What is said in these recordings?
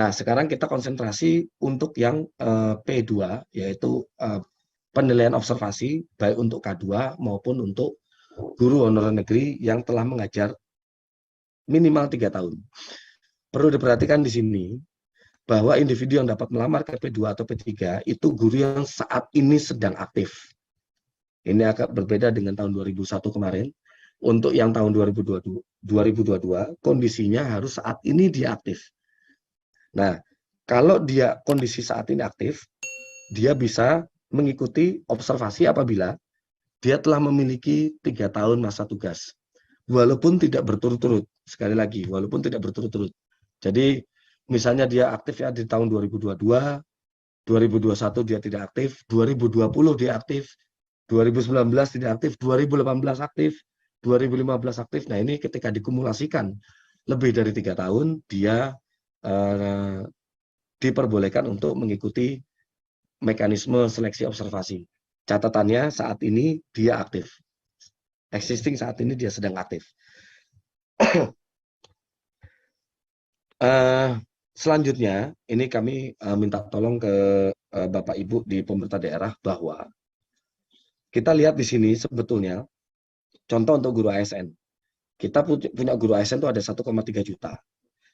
Nah, sekarang kita konsentrasi untuk yang P2, yaitu penilaian observasi, baik untuk K2 maupun untuk guru honorer negeri yang telah mengajar minimal 3 tahun. Perlu diperhatikan di sini, bahwa individu yang dapat melamar ke P2 atau P3 itu guru yang saat ini sedang aktif. Ini agak berbeda dengan tahun 2001 kemarin. Untuk yang tahun 2022, kondisinya harus saat ini dia aktif. Nah, kalau dia kondisi saat ini aktif, dia bisa mengikuti observasi apabila dia telah memiliki 3 tahun masa tugas. Walaupun tidak berturut-turut, sekali lagi, walaupun tidak berturut-turut. Jadi, misalnya dia aktif ya di tahun 2022, 2021 dia tidak aktif, 2020 dia aktif, 2019 tidak aktif, 2018 aktif, 2015 aktif. Nah, ini ketika dikumulasikan lebih dari 3 tahun, dia diperbolehkan untuk mengikuti mekanisme seleksi observasi. Catatannya saat ini dia aktif. Existing saat ini dia sedang aktif. Selanjutnya, ini kami minta tolong ke Bapak Ibu di pemerintah daerah bahwa kita lihat di sini sebetulnya contoh untuk guru ASN. Kita punya guru ASN itu ada 1,3 juta.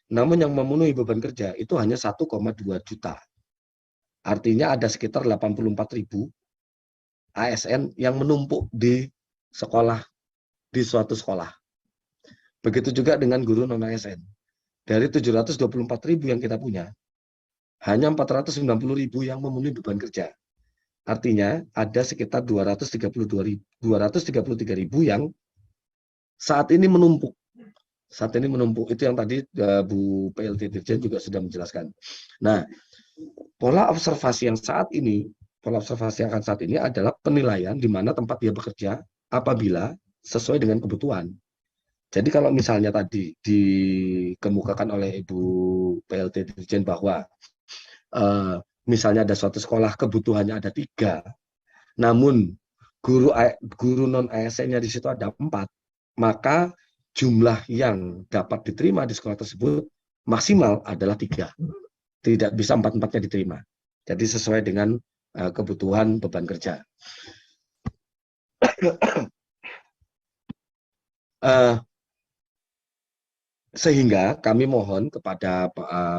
Namun yang memenuhi beban kerja itu hanya 1,2 juta. Artinya ada sekitar 84.000 ASN yang menumpuk di sekolah, di suatu sekolah. Begitu juga dengan guru non-ASN. Dari 724.000 yang kita punya, hanya 490.000 yang memenuhi beban kerja. Artinya ada sekitar 233.000 yang saat ini menumpuk. Saat ini menumpuk. Itu yang tadi Bu PLT Dirjen juga sudah menjelaskan. Nah, pola observasi yang saat ini adalah penilaian di mana tempat dia bekerja apabila sesuai dengan kebutuhan. Jadi kalau misalnya tadi dikemukakan oleh Ibu PLT Dirjen bahwa misalnya ada suatu sekolah kebutuhannya ada 3, namun guru non ASN-nya di situ ada 4, maka jumlah yang dapat diterima di sekolah tersebut maksimal adalah 3. Tidak bisa 4-4-nya diterima. Jadi sesuai dengan kebutuhan beban kerja. Sehingga kami mohon kepada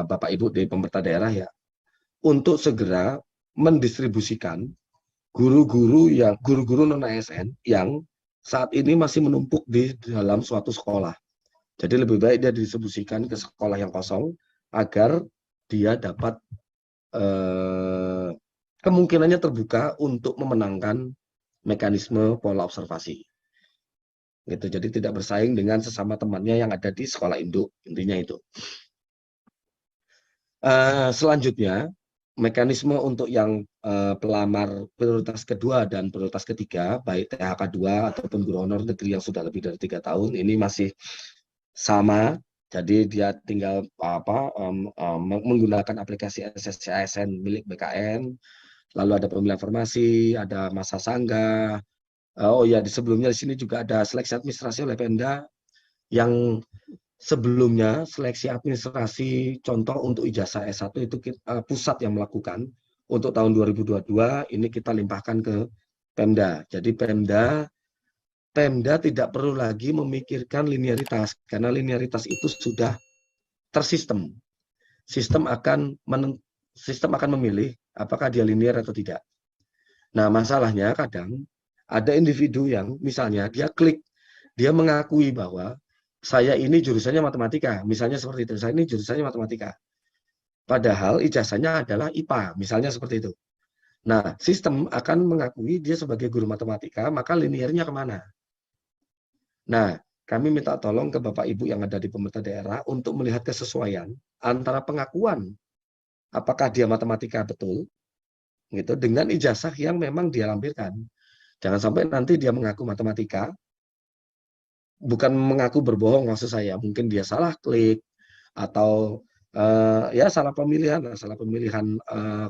Bapak Ibu di pemerintah daerah ya, untuk segera mendistribusikan guru-guru non ASN yang saat ini masih menumpuk di dalam suatu sekolah. Jadi lebih baik dia didistribusikan ke sekolah yang kosong agar dia dapat kemungkinannya terbuka untuk memenangkan mekanisme pola observasi. Gitu. Jadi tidak bersaing dengan sesama temannya yang ada di sekolah induk, intinya itu. Selanjutnya, mekanisme untuk yang pelamar prioritas kedua dan prioritas ketiga, baik THK 2 ataupun guru honor negeri yang sudah lebih dari 3 tahun, ini masih sama. Jadi dia tinggal menggunakan aplikasi SSC ASN milik BKN, lalu ada pemilihan formasi, ada masa sanggah. Oh ya, sebelumnya di sini juga ada seleksi administrasi oleh Pemda yang sebelumnya seleksi administrasi contoh untuk ijazah S1 itu pusat yang melakukan. Untuk tahun 2022 ini kita limpahkan ke Pemda. Jadi Pemda tidak perlu lagi memikirkan linearitas karena linearitas itu sudah tersistem. Sistem akan memilih apakah dia linear atau tidak. Nah, masalahnya kadang ada individu yang misalnya dia mengakui bahwa saya ini jurusannya matematika, misalnya seperti itu. Saya ini jurusannya matematika. Padahal ijazahnya adalah IPA, misalnya seperti itu. Nah, sistem akan mengakui dia sebagai guru matematika, maka linearnya kemana? Nah, kami minta tolong ke Bapak Ibu yang ada di pemerintah daerah untuk melihat kesesuaian antara pengakuan apakah dia matematika betul, gitu, dengan ijazah yang memang dia lampirkan. Jangan sampai nanti dia mengaku matematika, bukan mengaku berbohong maksud saya, mungkin dia salah klik atau ya salah pemilihan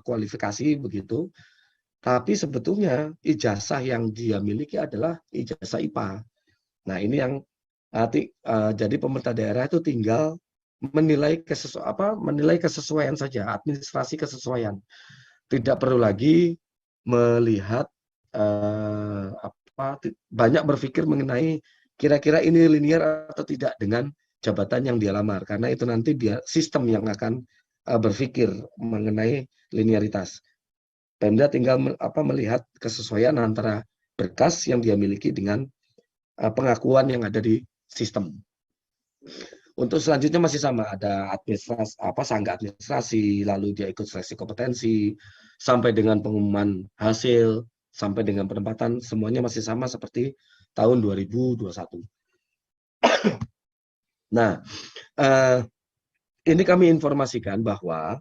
kualifikasi begitu. Tapi sebetulnya ijazah yang dia miliki adalah ijazah IPA. Nah ini yang jadi pemerintah daerah itu tinggal menilai kesesuaian saja, administrasi kesesuaian. Tidak perlu lagi melihat banyak berpikir mengenai kira-kira ini linear atau tidak dengan jabatan yang dia lamar, karena itu nanti sistem yang akan berpikir mengenai linearitas. Pemda tinggal melihat kesesuaian antara berkas yang dia miliki dengan pengakuan yang ada di sistem. Untuk selanjutnya masih sama, ada administrasi, sangga administrasi, lalu dia ikut seleksi kompetensi, sampai dengan pengumuman hasil, sampai dengan penempatan, semuanya masih sama seperti tahun 2021. Nah, ini kami informasikan bahwa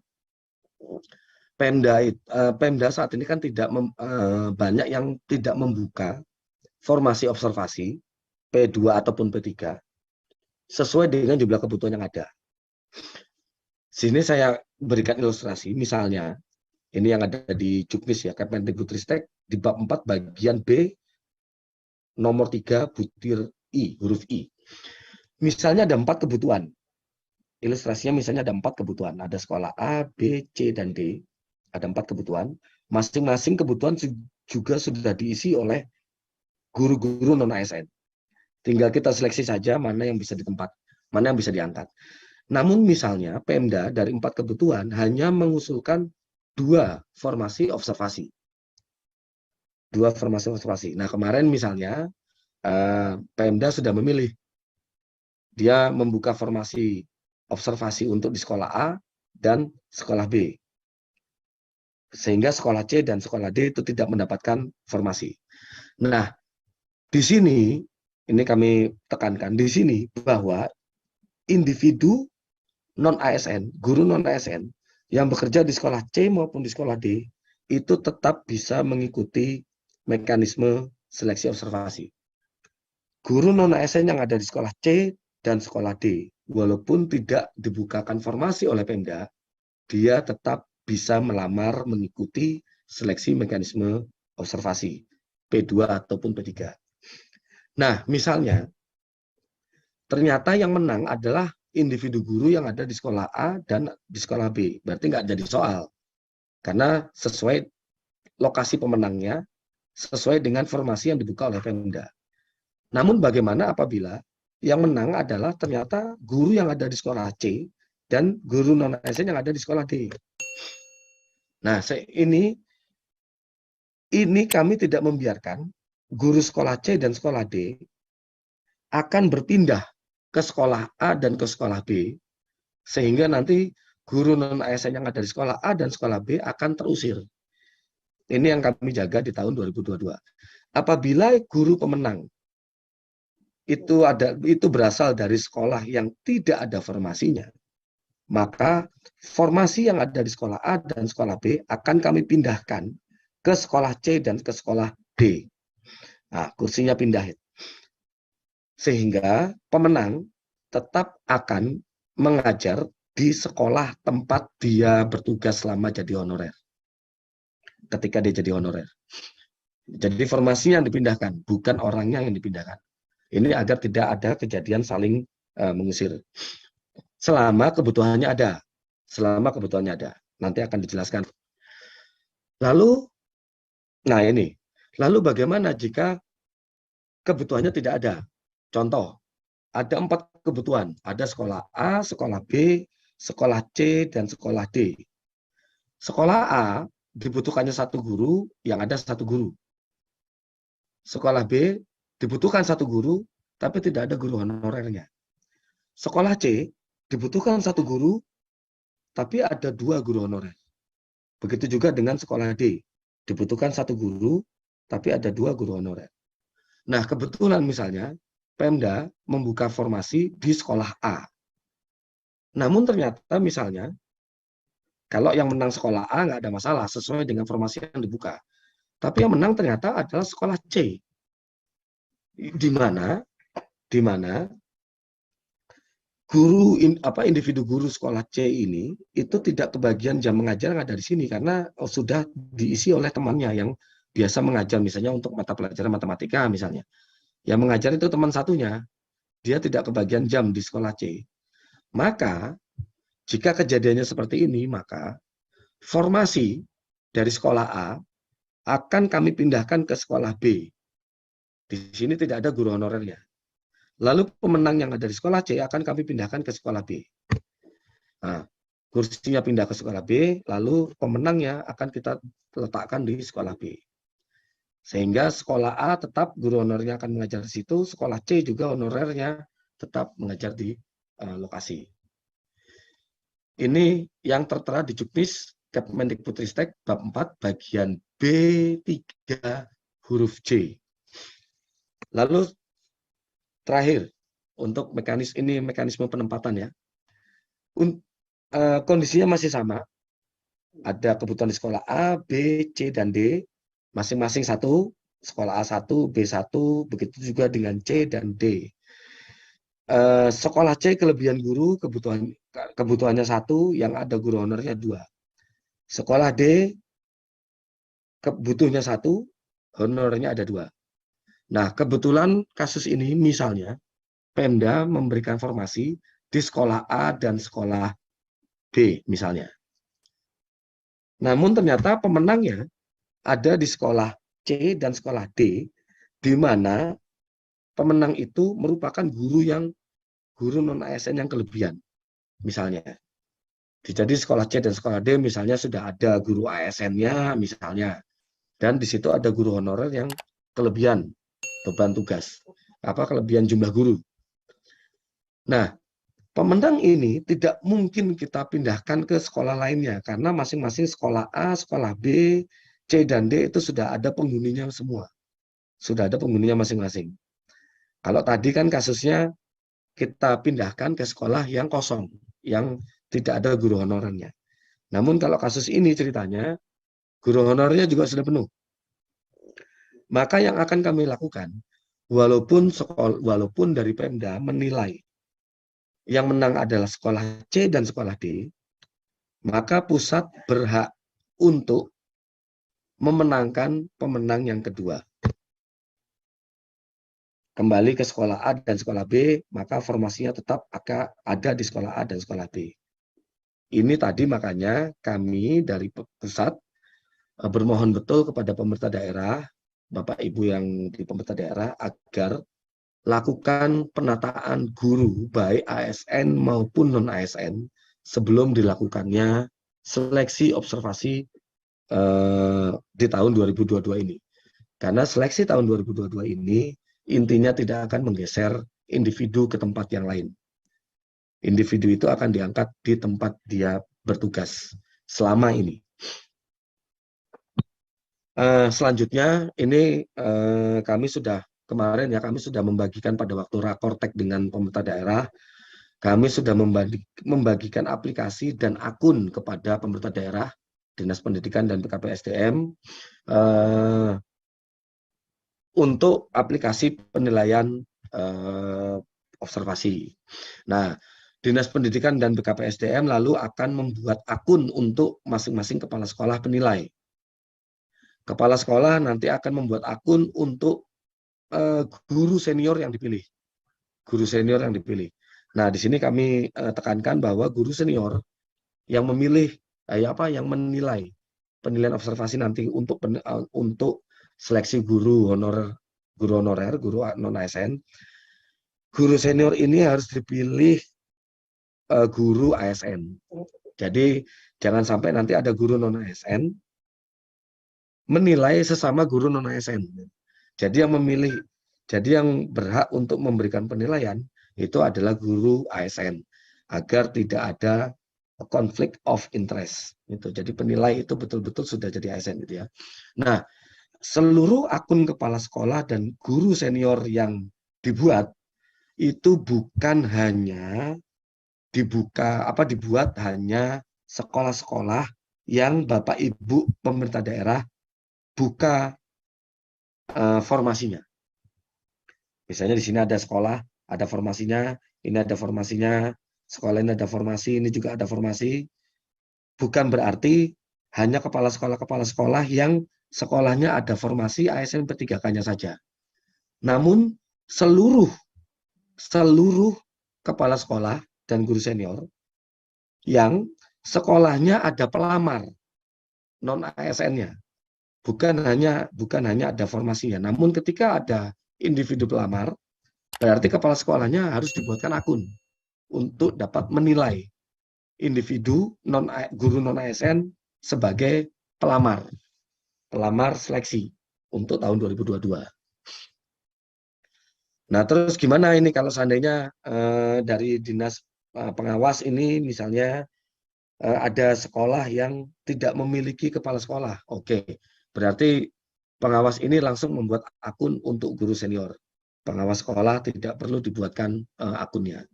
Pemda saat ini kan banyak yang tidak membuka formasi observasi P2 ataupun P3 sesuai dengan jumlah kebutuhan yang ada. Sini saya berikan ilustrasi, misalnya ini yang ada di Juknis ya, Kemendikbudristek di bab 4 bagian B nomor 3 butir I, huruf I. Misalnya ada 4 kebutuhan. Ilustrasinya misalnya ada 4 kebutuhan. Ada sekolah A, B, C, dan D. Ada 4 kebutuhan. Masing-masing kebutuhan juga sudah diisi oleh guru-guru non-ASN. Tinggal kita seleksi saja mana yang bisa ditempat, mana yang bisa diangkat. Namun misalnya Pemda dari 4 kebutuhan hanya mengusulkan 2 formasi observasi. 2 formasi observasi. Nah, kemarin misalnya Pemda sudah memilih. Dia membuka formasi observasi untuk di sekolah A dan sekolah B. Sehingga sekolah C dan sekolah D itu tidak mendapatkan formasi. Nah, di sini, ini kami tekankan, di sini bahwa individu non-ASN, guru non-ASN, yang bekerja di sekolah C maupun di sekolah D, itu tetap bisa mengikuti mekanisme seleksi observasi. Guru non-ASN yang ada di sekolah C dan sekolah D, walaupun tidak dibukakan formasi oleh Pemda, dia tetap bisa melamar mengikuti seleksi mekanisme observasi P2 ataupun P3. Nah, misalnya ternyata yang menang adalah individu guru yang ada di sekolah A dan di sekolah B. Berarti nggak jadi soal. Karena sesuai lokasi pemenangnya, sesuai dengan formasi yang dibuka oleh Pemda. Namun bagaimana apabila yang menang adalah ternyata guru yang ada di sekolah C dan guru non-ASN yang ada di sekolah D. Nah, ini kami tidak membiarkan guru sekolah C dan sekolah D akan berpindah ke sekolah A dan ke sekolah B, sehingga nanti guru non-ASN yang ada di sekolah A dan sekolah B akan terusir. Ini yang kami jaga di tahun 2022. Apabila guru pemenang itu berasal dari sekolah yang tidak ada formasinya, maka formasi yang ada di sekolah A dan sekolah B akan kami pindahkan ke sekolah C dan ke sekolah D. Nah, kursinya pindah. Sehingga pemenang tetap akan mengajar di sekolah tempat dia bertugas selama jadi honorer. Ketika dia jadi honorer. Jadi formasinya yang dipindahkan, bukan orangnya yang dipindahkan. Ini agar tidak ada kejadian saling mengusir. Selama kebutuhannya ada. Selama kebutuhannya ada. Nanti akan dijelaskan. Lalu, nah ini. Lalu bagaimana jika kebutuhannya tidak ada? Contoh, ada 4 kebutuhan. Ada sekolah A, sekolah B, sekolah C, dan sekolah D. Sekolah A dibutuhkannya 1 guru, yang ada 1 guru. Sekolah B dibutuhkan 1 guru, tapi tidak ada guru honorernya. Sekolah C dibutuhkan 1 guru, tapi ada 2 guru honorer. Begitu juga dengan sekolah D. Dibutuhkan 1 guru, tapi ada 2 guru honorer. Nah, kebetulan misalnya, Pemda membuka formasi di sekolah A. Namun ternyata misalnya, kalau yang menang sekolah A nggak ada masalah, sesuai dengan formasi yang dibuka. Tapi yang menang ternyata adalah sekolah C. Di mana individu guru sekolah C ini itu tidak kebagian jam mengajar yang ada di sini karena sudah diisi oleh temannya yang biasa mengajar, misalnya untuk mata pelajaran matematika misalnya. Yang mengajar itu teman satunya, dia tidak kebagian jam di sekolah C. Maka jika kejadiannya seperti ini, maka formasi dari sekolah A akan kami pindahkan ke sekolah B. Di sini tidak ada guru honorernya. Lalu pemenang yang ada di sekolah C akan kami pindahkan ke sekolah B. Nah, kursinya pindah ke sekolah B, lalu pemenangnya akan kita letakkan di sekolah B. Sehingga sekolah A tetap guru honorernya akan mengajar di situ, sekolah C juga honorernya tetap mengajar di lokasi. Ini yang tertera di Juknis Kemendikbudristek bab 4 bagian B3 huruf C. Lalu terakhir untuk mekanisme penempatan ya. Kondisinya masih sama. Ada kebutuhan di sekolah A, B, C, dan D. Masing-masing satu. Sekolah A1, B1, begitu juga dengan C dan D. Sekolah C kelebihan guru, kebutuhannya satu, yang ada guru honornya 2. Sekolah D kebutuhannya 1, honornya ada 2. Nah, kebetulan kasus ini misalnya Pemda memberikan formasi di sekolah A dan sekolah B misalnya. Namun ternyata pemenangnya ada di sekolah C dan sekolah D, di mana pemenang itu merupakan guru non ASN yang kelebihan, misalnya. Jadi sekolah C dan sekolah D misalnya sudah ada guru ASN-nya misalnya, dan di situ ada guru honorer yang kelebihan beban tugas, kelebihan jumlah guru. Nah, pemenang ini tidak mungkin kita pindahkan ke sekolah lainnya karena masing-masing sekolah A, sekolah B, C, dan D itu sudah ada penghuninya semua. Sudah ada penghuninya masing-masing. Kalau tadi kan kasusnya kita pindahkan ke sekolah yang kosong, yang tidak ada guru honorernya. Namun kalau kasus ini ceritanya, guru honorernya juga sudah penuh. Maka yang akan kami lakukan, walaupun dari Pemda menilai yang menang adalah sekolah C dan sekolah D, maka pusat berhak untuk memenangkan pemenang yang kedua. Kembali ke sekolah A dan sekolah B, maka formasinya tetap akan ada di sekolah A dan sekolah B. Ini tadi makanya kami dari pusat bermohon betul kepada pemerintah daerah, Bapak Ibu yang di pemerintah daerah, agar lakukan penataan guru baik ASN maupun non-ASN sebelum dilakukannya seleksi observasi di tahun 2022 ini. Karena seleksi tahun 2022 ini intinya tidak akan menggeser individu ke tempat yang lain. Individu itu akan diangkat di tempat dia bertugas selama ini. Selanjutnya ini kami sudah membagikan pada waktu rakortek dengan pemerintah daerah, kami sudah membagikan aplikasi dan akun kepada pemerintah daerah, Dinas Pendidikan dan BKPSDM untuk aplikasi penilaian observasi. Nah, Dinas Pendidikan dan BKPSDM lalu akan membuat akun untuk masing-masing kepala sekolah penilai. Kepala sekolah nanti akan membuat akun untuk guru senior yang dipilih. Guru senior yang dipilih. Nah, di sini kami tekankan bahwa guru senior yang memilih yang menilai penilaian observasi nanti untuk seleksi guru honorer, guru non ASN, guru senior ini harus dipilih guru ASN. Jadi jangan sampai nanti ada guru non ASN menilai sesama guru non ASN. Jadi yang berhak untuk memberikan penilaian itu adalah guru ASN agar tidak ada konflik of interest. Itu. Jadi penilai itu betul-betul sudah jadi ASN gitu ya. Nah, seluruh akun kepala sekolah dan guru senior yang dibuat itu bukan hanya dibuat hanya sekolah-sekolah yang Bapak Ibu pemerintah daerah buka formasinya. Misalnya di sini ada sekolah, ada formasinya, ini ada formasinya, sekolah ini ada formasi, ini juga ada formasi. Bukan berarti hanya kepala sekolah yang sekolahnya ada formasi ASN P3K-nya saja. Namun seluruh kepala sekolah dan guru senior yang sekolahnya ada pelamar non ASN-nya, bukan hanya ada formasinya, namun ketika ada individu pelamar, berarti kepala sekolahnya harus dibuatkan akun untuk dapat menilai individu guru non ASN sebagai pelamar seleksi untuk tahun 2022. Nah, terus gimana ini kalau seandainya dari dinas pengawas ini misalnya ada sekolah yang tidak memiliki kepala sekolah. Oke, berarti pengawas ini langsung membuat akun untuk guru senior. Pengawas sekolah tidak perlu dibuatkan akunnya.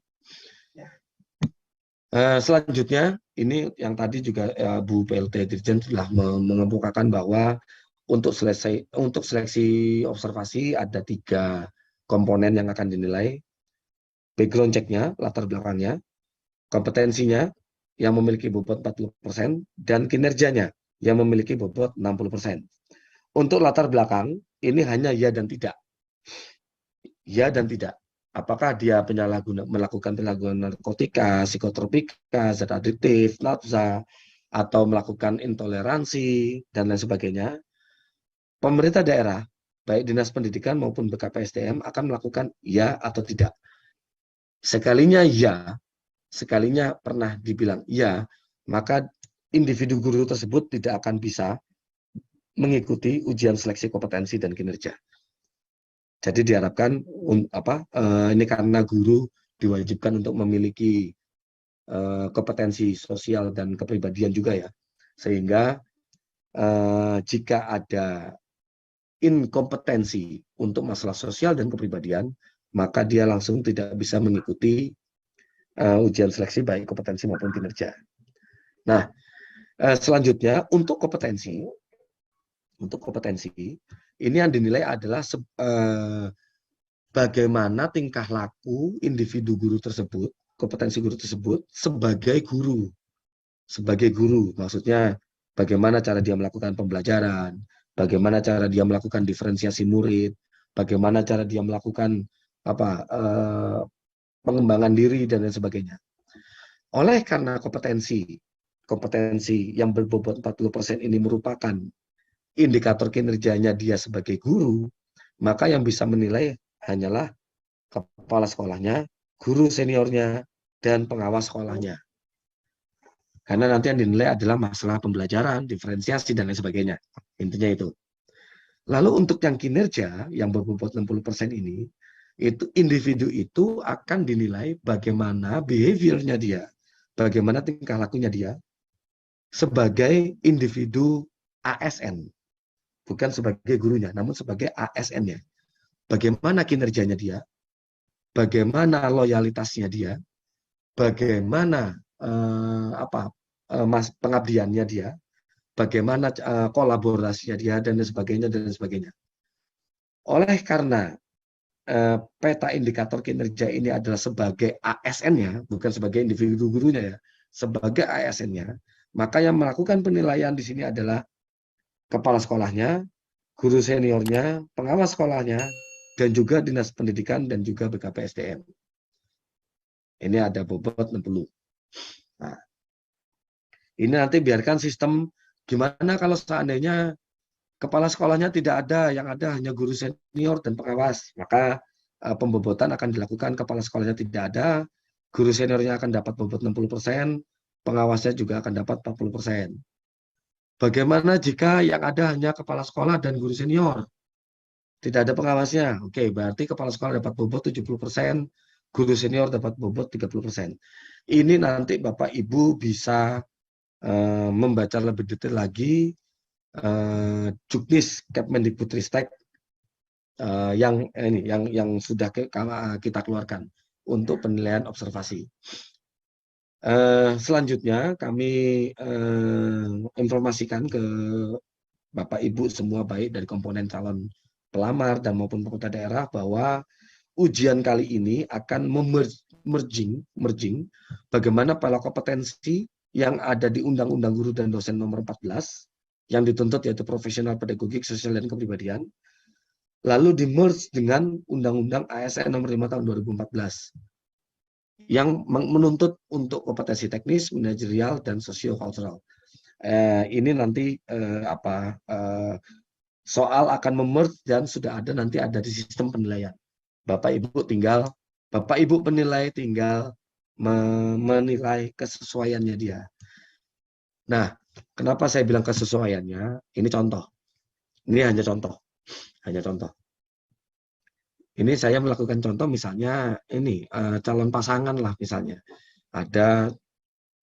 Selanjutnya, ini yang tadi juga Bu PLT Dirjen telah mengemukakan bahwa untuk seleksi observasi ada 3 komponen yang akan dinilai. Background check-nya, latar belakangnya, kompetensinya yang memiliki bobot 40%, dan kinerjanya yang memiliki bobot 60%. Untuk latar belakang, ini hanya ya dan tidak. Ya dan tidak. Apakah dia melakukan penyalahgunaan narkotika, psikotropika, zat adiktif, nafsa, atau melakukan intoleransi, dan lain sebagainya. Pemerintah daerah, baik Dinas Pendidikan maupun BKPSDM akan melakukan ya atau tidak. Sekalinya ya, sekalinya pernah dibilang ya, maka individu guru tersebut tidak akan bisa mengikuti ujian seleksi kompetensi dan kinerja. Jadi diharapkan ini karena guru diwajibkan untuk memiliki kompetensi sosial dan kepribadian juga ya, sehingga jika ada inkompetensi untuk masalah sosial dan kepribadian, maka dia langsung tidak bisa mengikuti ujian seleksi baik kompetensi maupun kinerja. Nah, selanjutnya untuk kompetensi ini yang dinilai adalah bagaimana tingkah laku individu guru tersebut, kompetensi guru tersebut sebagai guru. Sebagai guru, maksudnya bagaimana cara dia melakukan pembelajaran, bagaimana cara dia melakukan diferensiasi murid, bagaimana cara dia melakukan pengembangan diri dan lain sebagainya. Oleh karena kompetensi yang berbobot 40% ini merupakan indikator kinerjanya dia sebagai guru, maka yang bisa menilai hanyalah kepala sekolahnya, guru seniornya, dan pengawas sekolahnya. Karena nanti yang dinilai adalah masalah pembelajaran, diferensiasi, dan lain sebagainya. Intinya itu. Lalu untuk yang kinerja, yang berbobot 60% ini, itu individu itu akan dinilai bagaimana behaviornya dia, bagaimana tingkah lakunya dia, sebagai individu ASN. Bukan sebagai gurunya, namun sebagai ASN-nya. Bagaimana kinerjanya dia, bagaimana loyalitasnya dia, bagaimana pengabdiannya dia, bagaimana kolaborasinya dia, dan sebagainya, dan sebagainya. Oleh karena peta indikator kinerja ini adalah sebagai ASN-nya, bukan sebagai individu gurunya ya, sebagai ASN-nya, maka yang melakukan penilaian di sini adalah kepala sekolahnya, guru seniornya, pengawas sekolahnya, dan juga Dinas Pendidikan dan juga BKPSDM. Ini ada bobot 60. Nah, ini nanti biarkan sistem gimana kalau seandainya kepala sekolahnya tidak ada, yang ada hanya guru senior dan pengawas, maka pembobotan akan dilakukan, kepala sekolahnya tidak ada, guru seniornya akan dapat bobot 60%, pengawasnya juga akan dapat 40%. Bagaimana jika yang ada hanya kepala sekolah dan guru senior? Tidak ada pengawasnya. Oke, berarti kepala sekolah dapat bobot 70%, guru senior dapat bobot 30%. Ini nanti Bapak Ibu bisa membaca lebih detail lagi Juknis Kemendikbudristek yang sudah kita keluarkan untuk penilaian observasi. Selanjutnya kami informasikan ke Bapak Ibu semua, baik dari komponen calon pelamar dan maupun pemerintah daerah, bahwa ujian kali ini akan merging bagaimana pola kompetensi yang ada di Undang-Undang Guru dan Dosen nomor 14 yang dituntut, yaitu profesional, pedagogik, sosial, dan kepribadian, lalu di-merge dengan Undang-Undang ASN nomor 5 tahun 2014. yang menuntut untuk kompetensi teknis, manajerial, dan sosiokultural. Ini nanti soal akan memerge dan sudah ada nanti ada di sistem penilaian. Bapak Ibu penilai tinggal menilai kesesuaiannya dia. Nah, kenapa saya bilang kesesuaiannya? Ini contoh. Ini hanya contoh. Hanya contoh. Ini saya melakukan contoh misalnya ini calon pasangan lah misalnya. Ada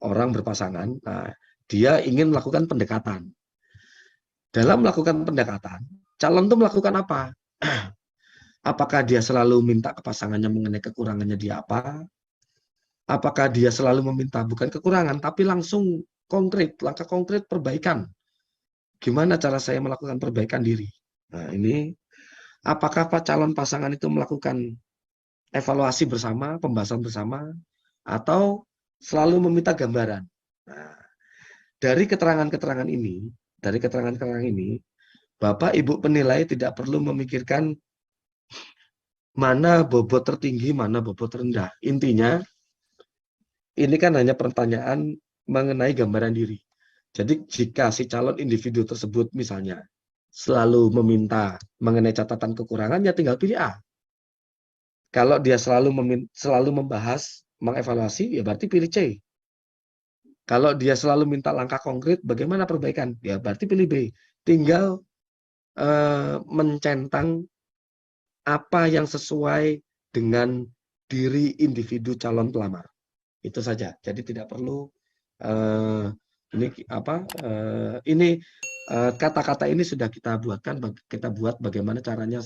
orang berpasangan, nah, dia ingin melakukan pendekatan. Dalam melakukan pendekatan, calon itu melakukan apa? Apakah dia selalu minta ke pasangannya mengenai kekurangannya dia apa? Apakah dia selalu meminta bukan kekurangan, tapi langsung konkret, langkah konkret perbaikan. Gimana cara saya melakukan perbaikan diri? Nah, ini apakah calon pasangan itu melakukan evaluasi bersama, pembahasan bersama, atau selalu meminta gambaran? Nah, dari keterangan-keterangan ini, Bapak Ibu penilai tidak perlu memikirkan mana bobot tertinggi, mana bobot terendah. Intinya, ini kan hanya pertanyaan mengenai gambaran diri. Jadi jika si calon individu tersebut misalnya selalu meminta mengenai catatan kekurangan, ya tinggal pilih A. Kalau dia selalu membahas, mengevaluasi, ya berarti pilih C. Kalau dia selalu minta langkah konkret, bagaimana perbaikan? Ya berarti pilih B. Tinggal mencentang apa yang sesuai dengan diri individu calon pelamar. Itu saja. Jadi tidak perlu ini kata-kata ini sudah kita buat bagaimana caranya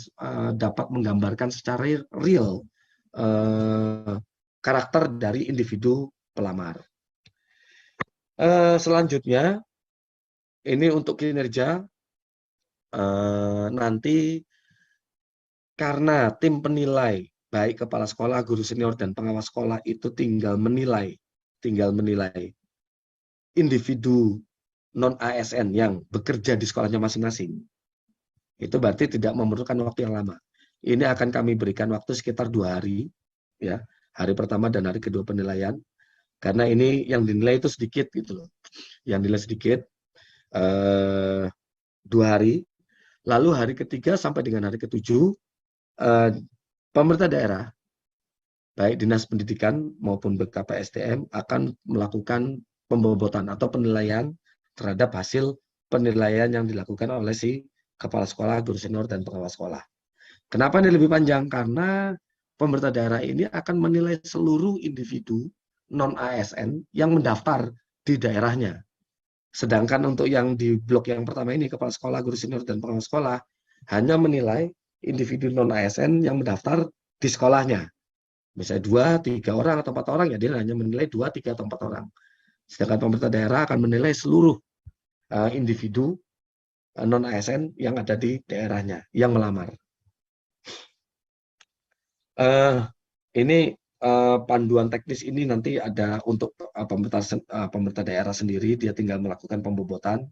dapat menggambarkan secara real karakter dari individu pelamar. Selanjutnya ini untuk kinerja nanti karena tim penilai baik kepala sekolah, guru senior dan pengawas sekolah itu tinggal menilai individu non-ASN yang bekerja di sekolahnya masing-masing. Itu berarti tidak memerlukan waktu yang lama. Ini akan kami berikan waktu sekitar 2 hari, ya, hari pertama dan hari kedua penilaian, karena ini yang dinilai itu sedikit gitu loh. Yang dinilai sedikit 2 hari, lalu hari ketiga sampai dengan hari ketujuh pemerintah daerah, baik dinas pendidikan maupun BKPSDM akan melakukan pembobotan atau penilaian terhadap hasil penilaian yang dilakukan oleh si kepala sekolah, guru senior, dan pengawas sekolah. Kenapa ini lebih panjang? Karena pemerintah daerah ini akan menilai seluruh individu non-ASN yang mendaftar di daerahnya. Sedangkan untuk yang di blok yang pertama ini, kepala sekolah, guru senior, dan pengawas sekolah, hanya menilai individu non-ASN yang mendaftar di sekolahnya. Misalnya 2, 3 orang atau 4 orang, ya dia hanya menilai 2, 3 atau 4 orang. Sedangkan pemerintah daerah akan menilai seluruh individu non-ASN yang ada di daerahnya, yang melamar. Ini panduan teknis ini nanti ada untuk pemerintah daerah sendiri, dia tinggal melakukan pembobotan.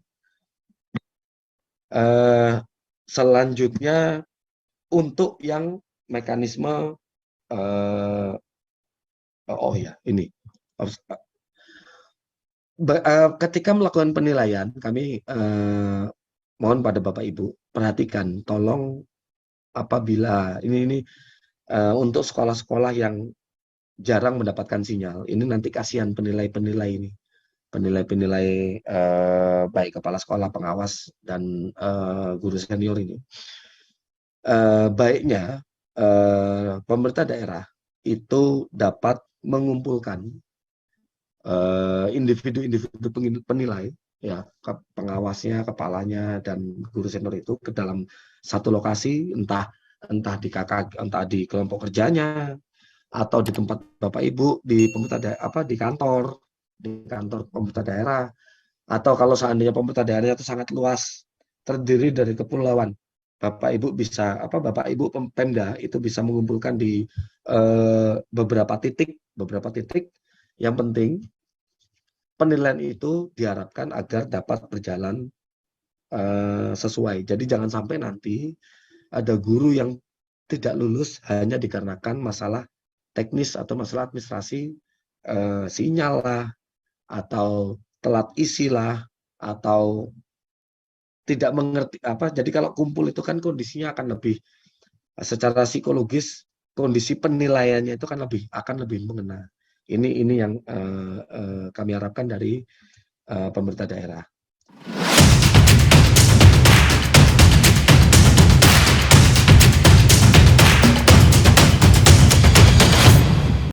Selanjutnya, untuk yang mekanisme, ini. Ketika melakukan penilaian, kami mohon pada Bapak Ibu, perhatikan, tolong apabila ini untuk sekolah-sekolah yang jarang mendapatkan sinyal, ini nanti kasihan penilai-penilai ini. Penilai-penilai baik kepala sekolah, pengawas, dan guru senior ini. Baiknya pemerintah daerah itu dapat mengumpulkan individu-individu penilai, ya, pengawasnya, kepalanya, dan guru senior itu ke dalam satu lokasi, entah di kelompok kerjanya, atau di tempat Bapak Ibu di kantor pemerintah daerah, atau kalau seandainya pemerintah daerahnya itu sangat luas, terdiri dari kepulauan, Bapak Ibu Pemda itu bisa mengumpulkan di beberapa titik. Yang penting penilaian itu diharapkan agar dapat berjalan sesuai. Jadi jangan sampai nanti ada guru yang tidak lulus hanya dikarenakan masalah teknis atau masalah administrasi, sinyal lah, atau telat isi lah, atau tidak mengerti apa. Jadi kalau kumpul itu kan kondisinya akan lebih secara psikologis, kondisi penilaiannya itu kan akan lebih mengena. Ini yang kami harapkan dari pemerintah daerah.